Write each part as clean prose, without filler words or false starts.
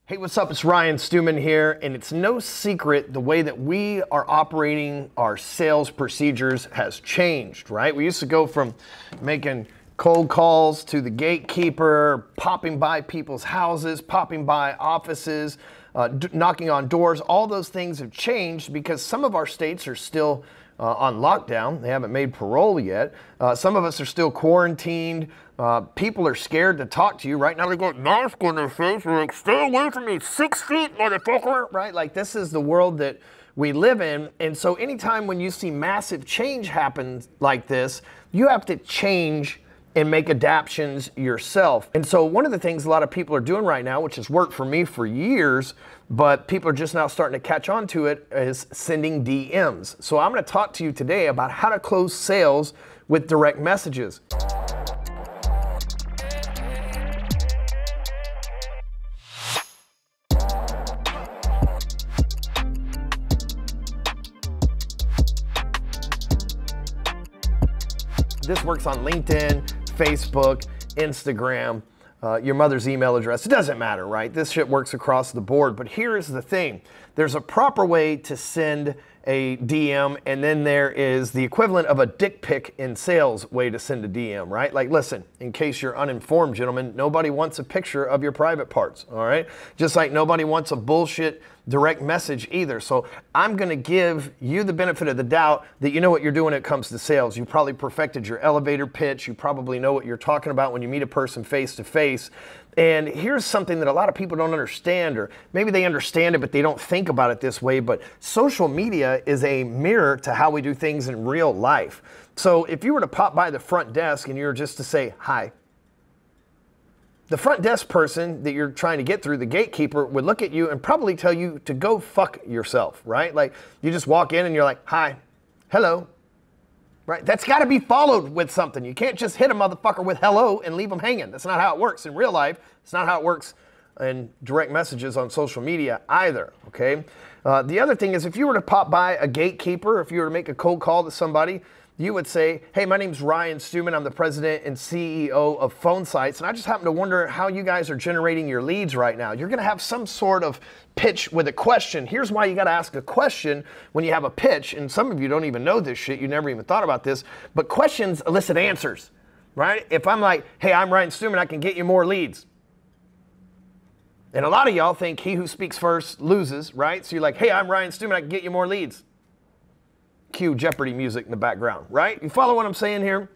Hey, what's up? It's Ryan Stewman here, and it's no secret the way that we are operating our sales procedures has changed, right? We used to go from making cold calls to the gatekeeper, popping by people's houses, popping by offices, knocking on doors. All those things have changed because some of our states are still on lockdown. They haven't made parole yet. Some of us are still quarantined. People are scared to talk to you. Right now they got mask on their face. They're like, stay away from me, 6 feet, motherfucker. Right? Like, this is the world that we live in. And so anytime when you see massive change happen like this, you have to change and make adaptations yourself. And so one of the things a lot of people are doing right now, which has worked for me for years, but people are just now starting to catch on to it, is sending DMs. So I'm going to talk to you today about how to close sales with direct messages. This works on LinkedIn, Facebook, Instagram, your mother's email address. It doesn't matter, right? This shit works across the board. But here is the thing. There's a proper way to send a DM, and then there is the equivalent of a dick pic in sales way to send a DM, right? Like, listen, in case you're uninformed, gentlemen, nobody wants a picture of your private parts, all right? Just like nobody wants a bullshit direct message either. So I'm gonna give you the benefit of the doubt that you know what you're doing when it comes to sales. You probably perfected your elevator pitch. You probably know what you're talking about when you meet a person face to face. And here's something that a lot of people don't understand, or maybe they understand it, but they don't think about it this way. But social media is a mirror to how we do things in real life. So if you were to pop by the front desk and you were just to say, hi, the front desk person that you're trying to get through, the gatekeeper, would look at you and probably tell you to go fuck yourself, right? Like, you just walk in and you're like, hi, hello, right? That's got to be followed with something. You can't just hit a motherfucker with hello and leave them hanging. That's not how it works in real life. It's not how it works in direct messages on social media either, okay? The other thing is, if you were to pop by a gatekeeper, if you were to make a cold call to somebody, you would say, hey, my name's Ryan Stewman. I'm the president and CEO of Phone Sites. And I just happen to wonder how you guys are generating your leads right now. You're going to have some sort of pitch with a question. Here's why you got to ask a question when you have a pitch. And some of you don't even know this shit. You never even thought about this. But questions elicit answers, right? If I'm like, hey, I'm Ryan Stewman, I can get you more leads. And a lot of y'all think he who speaks first loses, right? So you're like, hey, I'm Ryan Stewman, I can get you more leads. Cue Jeopardy music in the background, right? You follow what I'm saying here?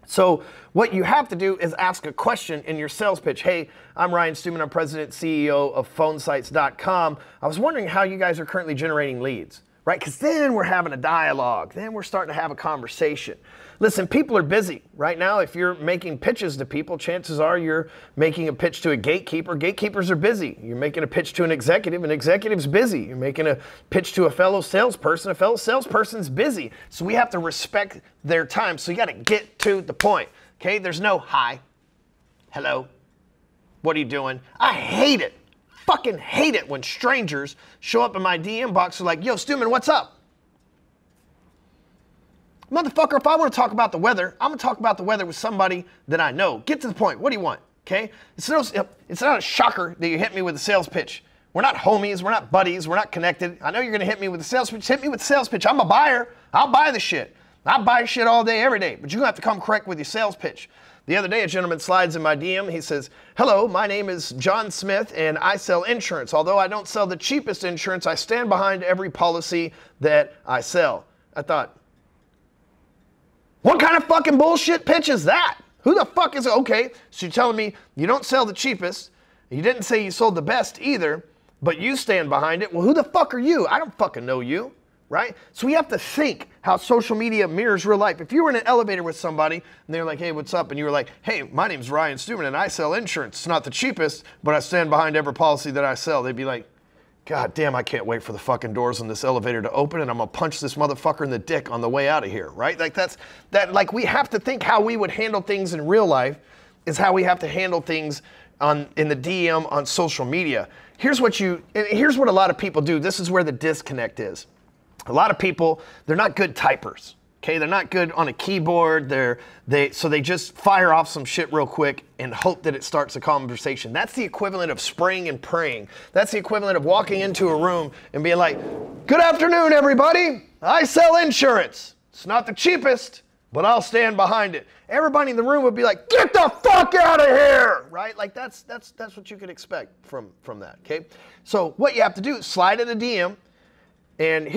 So what you have to do is ask a question in your sales pitch. Hey, I'm Ryan Stewman. I'm president and CEO of PhoneSites.com. I was wondering how you guys are currently generating leads, right? Because then we're having a dialogue. Then we're starting to have a conversation. Listen, people are busy right now. If you're making pitches to people, chances are you're making a pitch to a gatekeeper. Gatekeepers are busy. You're making a pitch to an executive's busy. You're making a pitch to a fellow salesperson salesperson's busy. So we have to respect their time. So you got to get to the point, okay? There's no hi, hello, what are you doing? I hate it, fucking hate it when strangers show up in my DM box and are like, yo, Stewman, what's up? Motherfucker, if I want to talk about the weather, I'm going to talk about the weather with somebody that I know. Get to the point. What do you want? Okay? It's not a shocker that you hit me with a sales pitch. We're not homies. We're not buddies. We're not connected. I know you're going to hit me with a sales pitch. Hit me with a sales pitch. I'm a buyer. I'll buy the shit. I buy shit all day, every day. But you're going to have to come correct with your sales pitch. The other day, a gentleman slides in my DM. He says, hello, my name is John Smith, and I sell insurance. Although I don't sell the cheapest insurance, I stand behind every policy that I sell. I thought, what kind of fucking bullshit pitch is that? Who the fuck is it? Okay, so you're telling me you don't sell the cheapest. You didn't say you sold the best either, but you stand behind it. Well, who the fuck are you? I don't fucking know you, right? So we have to think how social media mirrors real life. If you were in an elevator with somebody and they were like, hey, what's up? And you were like, hey, my name's Ryan Stewman and I sell insurance. It's not the cheapest, but I stand behind every policy that I sell. They'd be like, God damn, I can't wait for the fucking doors on this elevator to open and I'm gonna punch this motherfucker in the dick on the way out of here, right? Like like we have to think how we would handle things in real life is how we have to handle things in the DM on social media. Here's what a lot of people do. This is where the disconnect is. A lot of people, they're not good typers. Okay, they're not good on a keyboard. So they just fire off some shit real quick and hope that it starts a conversation. That's the equivalent of spraying and praying. That's the equivalent of walking into a room and being like, "Good afternoon, everybody. I sell insurance. It's not the cheapest, but I'll stand behind it." Everybody in the room would be like, "Get the fuck out of here!" Right? Like that's what you could expect from that. Okay. So what you have to do is slide in a DM. And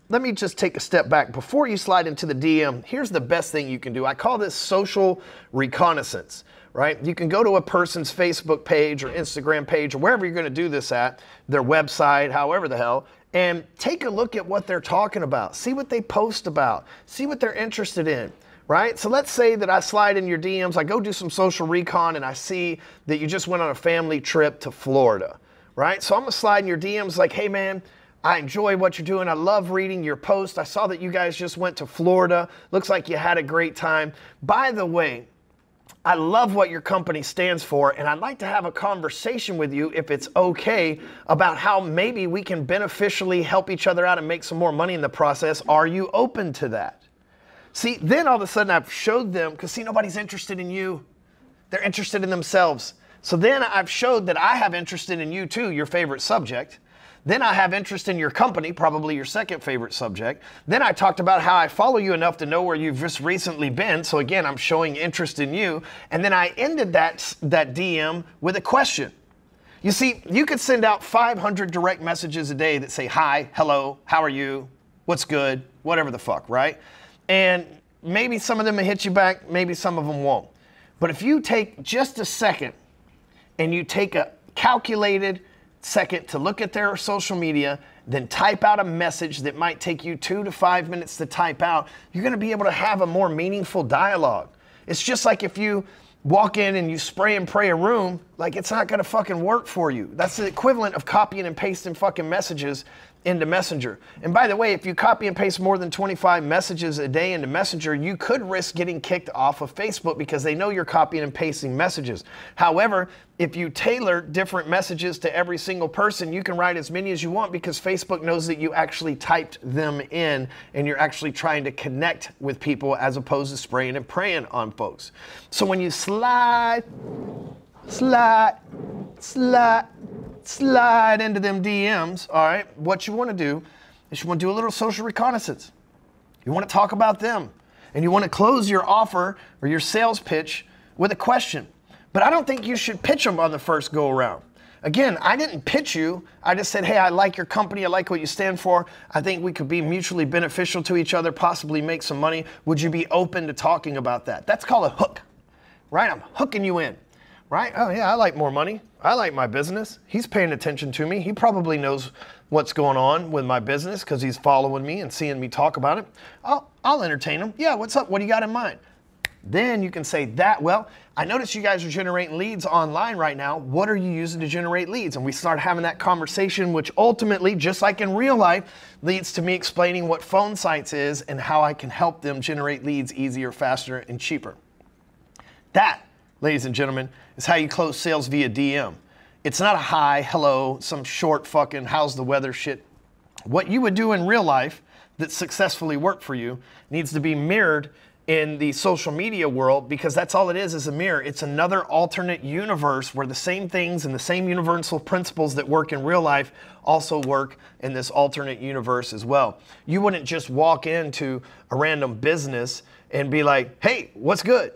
let me just take a step back. Before you slide into the DM, here's the best thing you can do. I call this social reconnaissance, right? You can go to a person's Facebook page or Instagram page or wherever you're going to do this at, their website, however the hell, and take a look at what they're talking about. See what they post about. See what they're interested in, right? So let's say that I slide in your DMs, I go do some social recon, and I see that you just went on a family trip to Florida, right? So I'm going to slide in your DMs like, "Hey, man, I enjoy what you're doing. I love reading your post. I saw that you guys just went to Florida. Looks like you had a great time. By the way, I love what your company stands for, and I'd like to have a conversation with you, if it's okay, about how maybe we can beneficially help each other out and make some more money in the process. Are you open to that?" See, then all of a sudden I've showed them, because see, nobody's interested in you. They're interested in themselves. So then I've showed that I have interest in you too, your favorite subject. Then I have interest in your company, probably your second favorite subject. Then I talked about how I follow you enough to know where you've just recently been. So again, I'm showing interest in you. And then I ended that DM with a question. You see, you could send out 500 direct messages a day that say, "Hi, hello, how are you, what's good," whatever the fuck, right? And maybe some of them will hit you back, maybe some of them won't. But if you take just a second and you take a calculated second to look at their social media, then type out a message that might take you 2 to 5 minutes to type out, you're going to be able to have a more meaningful dialogue. It's just like if you walk in and you spray and pray a room, like it's not going to fucking work for you. That's the equivalent of copying and pasting fucking messages into Messenger. And by the way, if you copy and paste more than 25 messages a day into Messenger, you could risk getting kicked off of Facebook because they know you're copying and pasting messages. However, if you tailor different messages to every single person, you can write as many as you want because Facebook knows that you actually typed them in and you're actually trying to connect with people as opposed to spraying and praying on folks. So when you slide into them DMs, all right, what you want to do is you want to do a little social reconnaissance. You want to talk about them, and you want to close your offer or your sales pitch with a question. But I don't think you should pitch them on the first go around. Again, I didn't pitch you. I just said, "Hey, I like your company. I like what you stand for. I think we could be mutually beneficial to each other, possibly make some money. Would you be open to talking about that?" That's called a hook, right? I'm hooking you in. Right? "Oh yeah, I like more money. I like my business. He's paying attention to me. He probably knows what's going on with my business because he's following me and seeing me talk about it. I'll entertain him. Yeah, what's up? What do you got in mind?" Then you can say that, "Well, I noticed you guys are generating leads online right now. What are you using to generate leads?" And we start having that conversation, which ultimately, just like in real life, leads to me explaining what Phone Sites is and how I can help them generate leads easier, faster, and cheaper. That, ladies and gentlemen, is how you close sales via DM. It's not a hi, hello, some short fucking how's the weather shit. What you would do in real life that successfully worked for you needs to be mirrored in the social media world because that's all it is a mirror. It's another alternate universe where the same things and the same universal principles that work in real life also work in this alternate universe as well. You wouldn't just walk into a random business and be like, "Hey, what's good?"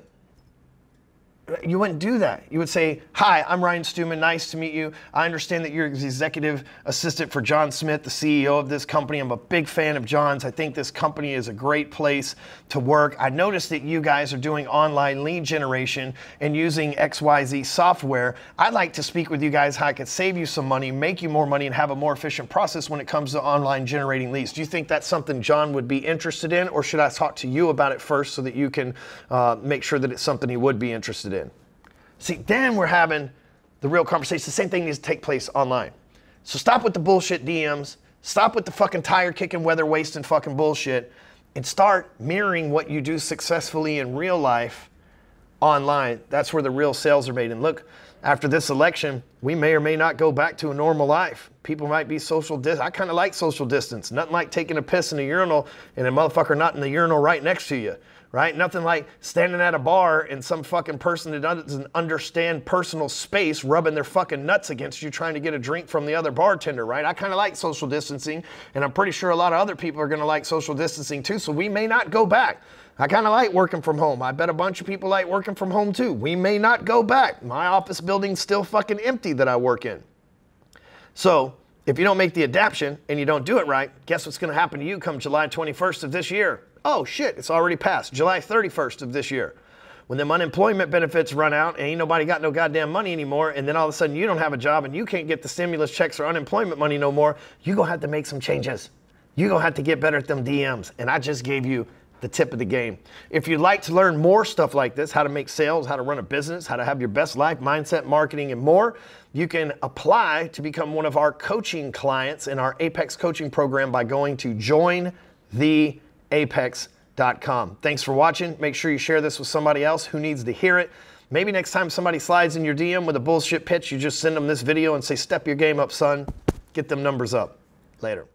You wouldn't do that. You would say, "Hi, I'm Ryan Stewman. Nice to meet you. I understand that you're the executive assistant for John Smith, the CEO of this company. I'm a big fan of John's. I think this company is a great place to work. I noticed that you guys are doing online lead generation and using XYZ software. I'd like to speak with you guys how I could save you some money, make you more money, and have a more efficient process when it comes to online generating leads. Do you think that's something John would be interested in, or should I talk to you about it first so that you can make sure that it's something he would be interested in?" See, then we're having the real conversation. The same thing needs to take place online. So stop with the bullshit DMs. Stop with the fucking tire kicking, weather wasting fucking bullshit, and start mirroring what you do successfully in real life online. That's where the real sales are made. And look, After this election, we may or may not go back to a normal life. People might be social distance. I kind of like social distance. Nothing like taking a piss in a urinal and a motherfucker not in the urinal right next to you, right? Nothing like standing at a bar and some fucking person that doesn't understand personal space rubbing their fucking nuts against you trying to get a drink from the other bartender, right? I kind of like social distancing, and I'm pretty sure a lot of other people are going to like social distancing too, so we may not go back. I kind of like working from home. I bet a bunch of people like working from home too. We may not go back. My office building's still fucking empty that I work in. So if you don't make the adaptation and you don't do it right, guess what's going to happen to you come July 21st of this year? Oh shit, it's already passed. July 31st of this year. When them unemployment benefits run out and ain't nobody got no goddamn money anymore, and then all of a sudden you don't have a job and you can't get the stimulus checks or unemployment money no more, you're going to have to make some changes. You're going to have to get better at them DMs. And I just gave you the tip of the game. If you'd like to learn more stuff like this, how to make sales, how to run a business, how to have your best life, mindset, marketing, and more, you can apply to become one of our coaching clients in our Apex coaching program by going to jointheapex.com. Thanks for watching. Make sure you share this with somebody else who needs to hear it. Maybe next time somebody slides in your DM with a bullshit pitch, you just send them this video and say, step your game up, son. Get them numbers up. Later.